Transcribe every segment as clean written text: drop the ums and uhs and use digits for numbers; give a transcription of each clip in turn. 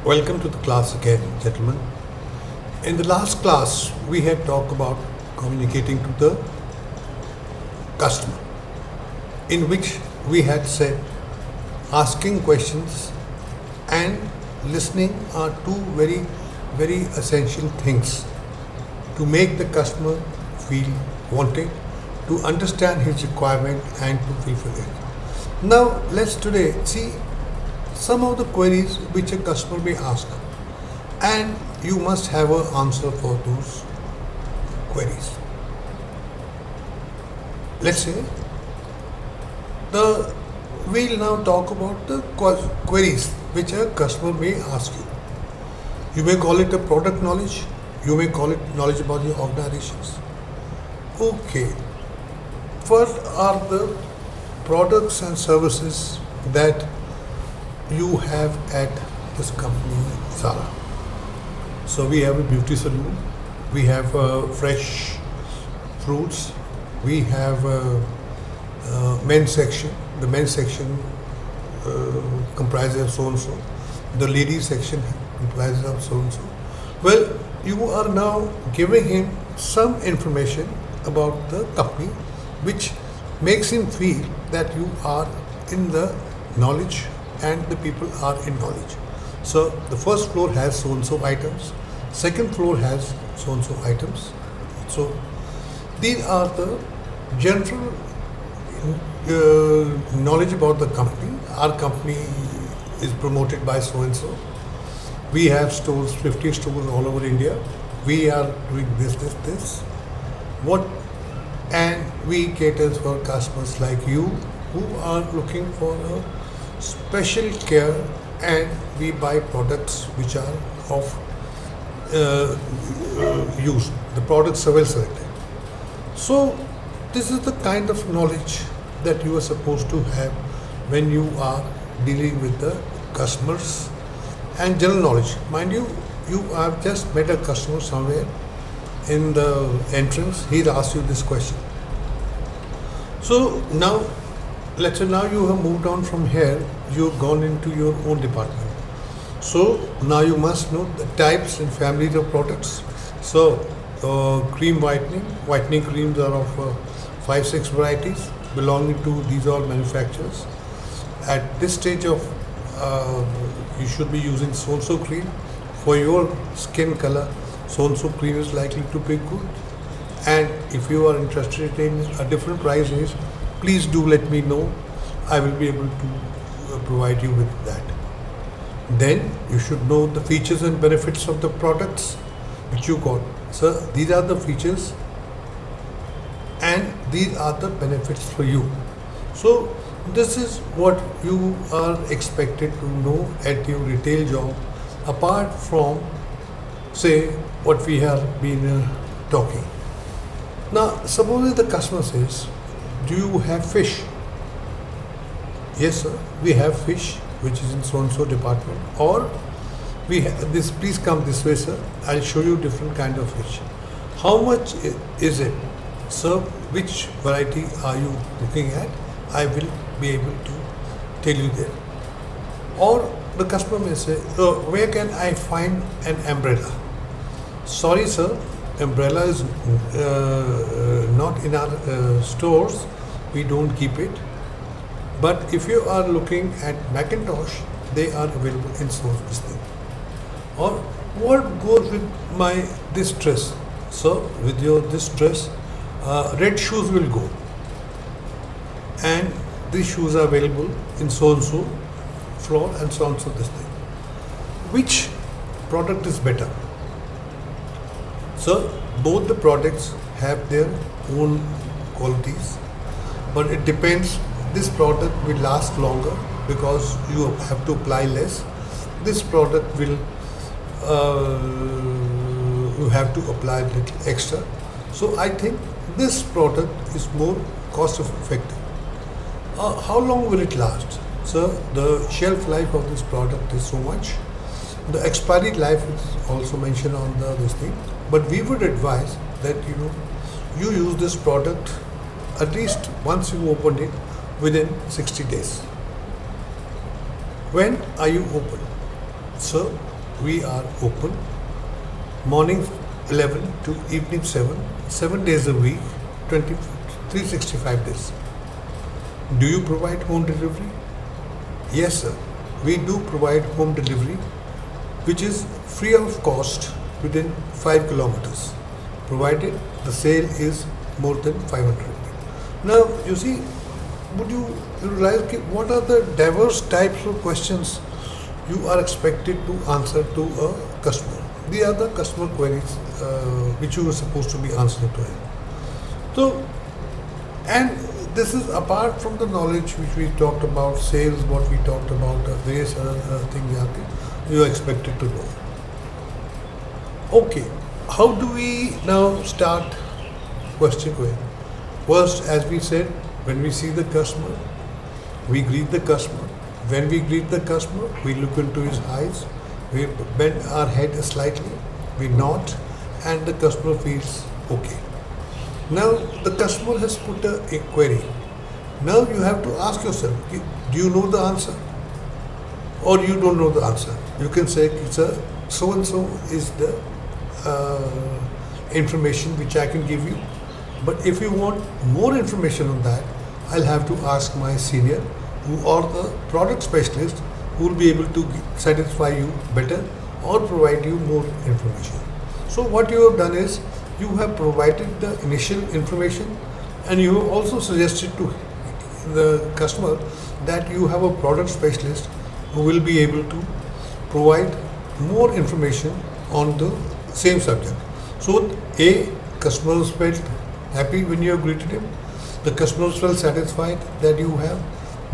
Welcome to the class again, gentlemen. In the last class, we had talked about communicating to the customer, in which we had said asking questions and listening are two very, very essential things to make the customer feel wanted, to understand his requirement and to fulfill it. Now, let's today see some of the queries which a customer may ask, and you must have an answer for those queries. Let's say the we'll now talk about the queries which a customer may ask you. You may call it a product knowledge, you may call it knowledge about your organizations. Okay, what are the products and services that you have at this company, Zara? So we have a beauty salon, we have fresh fruits, we have a men's section. The men's section comprises of so and so. The ladies section comprises of so and so. Well, you are now giving him some information about the company, which makes him feel that you are in the knowledge and the people are in knowledge. So the first floor has so and so items, second floor has so and so items. So these are the general knowledge about the company. Our company is promoted by so and so. We have stores, 50 stores all over India. We are doing this. What, and we cater for customers like you who are looking for a special care, and we buy products which are of use. The products are well selected. So this is the kind of knowledge that you are supposed to have when you are dealing with the customers, and general knowledge. Mind you, you have just met a customer somewhere in the entrance. He's asked you this question. So now, let's say now you have moved on from here, you've gone into your own department. So now you must know the types and families of products. So cream whitening creams are of 5-6 varieties belonging to these all manufacturers. At this stage of you should be using so-and-so cream. For your skin color, so-and-so cream is likely to be good. And if you are interested in a different price range, please do let me know. I will be able to provide you with that. Then you should know the features and benefits of the products which you got. So these are the features and these are the benefits for you. So this is what you are expected to know at your retail job, apart from, say, what we have been talking. Now, suppose the customer says, do you have fish? Yes, sir, we have fish, which is in so-and-so department. Or, we have this, please come this way, sir, I'll show you different kind of fish. How much is it? Sir, which variety are you looking at? I will be able to tell you there. Or the customer may say, where can I find an umbrella? Sorry, sir, umbrella is not in our stores. We don't keep it. But if you are looking at Macintosh, they are available in stores. Or what goes with my this dress? So with your this dress, red shoes will go. And these shoes are available in so and so floor and so and so this thing. Which product is better? So both the products have their own qualities, but it depends. This product will last longer because you have to apply less. This product will you have to apply a little extra. So I think this product is more cost effective. How long will it last? So the shelf life of this product is so much. The expiry life is also mentioned on this thing. But we would advise that you use this product at least once you open it within 60 days. When are you open? So we are open morning 11 to evening 7 days a week, 20, 365 days. Do you provide home delivery? Yes, sir. We do provide home delivery, which is free of cost within 5 kilometers, provided the sale is more than 500. Now, you see, would you realize what are the diverse types of questions you are expected to answer to a customer? These are the customer queries which you are supposed to be answering to him. So, and this is apart from the knowledge which we talked about, sales, what we talked about, various other things you are expected to know. Okay, how do we now start question query? First, as we said, when we see the customer, we greet the customer. When we greet the customer, we look into his eyes, we bend our head slightly, we nod, and the customer feels okay. Now, the customer has put a query. Now you have to ask yourself, do you know the answer? Or you don't know the answer? You can say, sir, so-and-so is the information which I can give you. But if you want more information on that, I'll have to ask my senior or the product specialist who will be able to satisfy you better or provide you more information. So what you have done is, you have provided the initial information and you have also suggested to the customer that you have a product specialist who will be able to provide more information on the same subject. So A, customer felt happy when you have greeted him. The customer felt satisfied that you have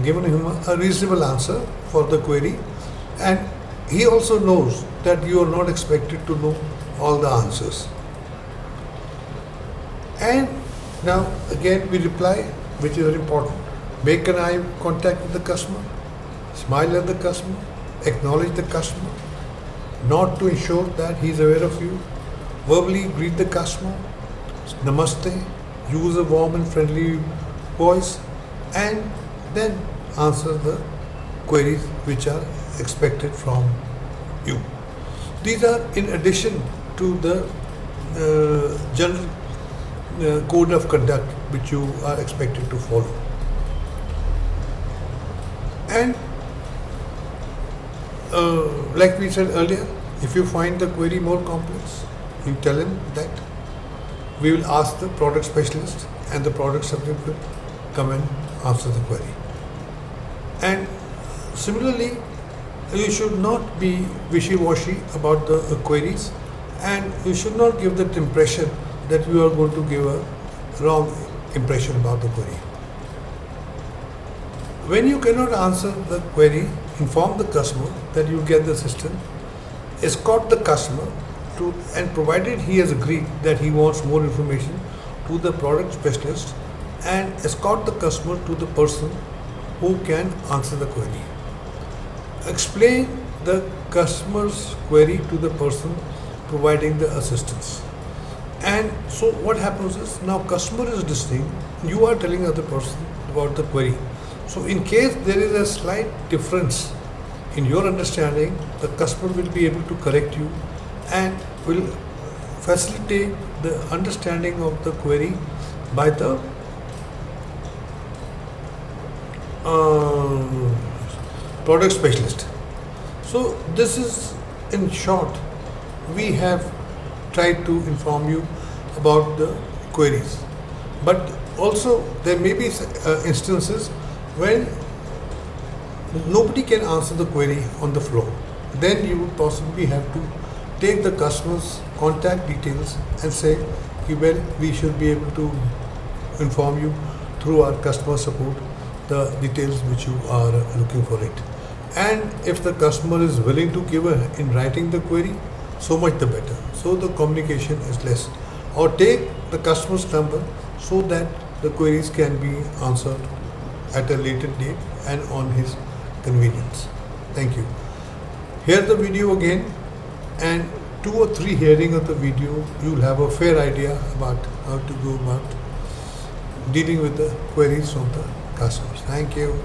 given him a reasonable answer for the query, and he also knows that you are not expected to know all the answers. And now again we reply, which is very important. Make an eye contact with the customer, smile at the customer, acknowledge the customer, nod to ensure that he is aware of you, verbally greet the customer, namaste, use a warm and friendly voice, and then answer the queries which are expected from you. These are in addition to the general code of conduct which you are expected to follow. And like we said earlier, if you find the query more complex, you tell him that we will ask the product specialist and the product subject will come and answer the query. And similarly, you should not be wishy-washy about the queries, and you should not give that impression that you are going to give a wrong impression about the query. When you cannot answer the query, inform the customer that you get the assistant, escort the customer to, and provided he has agreed that he wants more information, to the product specialist, and escort the customer to the person who can answer the query. Explain the customer's query to the person providing the assistance. And so what happens is, now customer is listening, you are telling other person about the query. So in case there is a slight difference in your understanding, the customer will be able to correct you and will facilitate the understanding of the query by the product specialist. So this is, in short, we have tried to inform you about the queries. But also there may be instances when nobody can answer the query on the floor. Then you would possibly have to take the customer's contact details and say, well, we should be able to inform you through our customer support the details which you are looking for it. And if the customer is willing to give in writing the query, so much the better. So the communication is less. Or take the customer's number so that the queries can be answered at a later date and on his convenience. Thank you. Hear the video again, and 2 or 3 hearing of the video, you will have a fair idea about how to go about dealing with the queries from the customers. Thank you.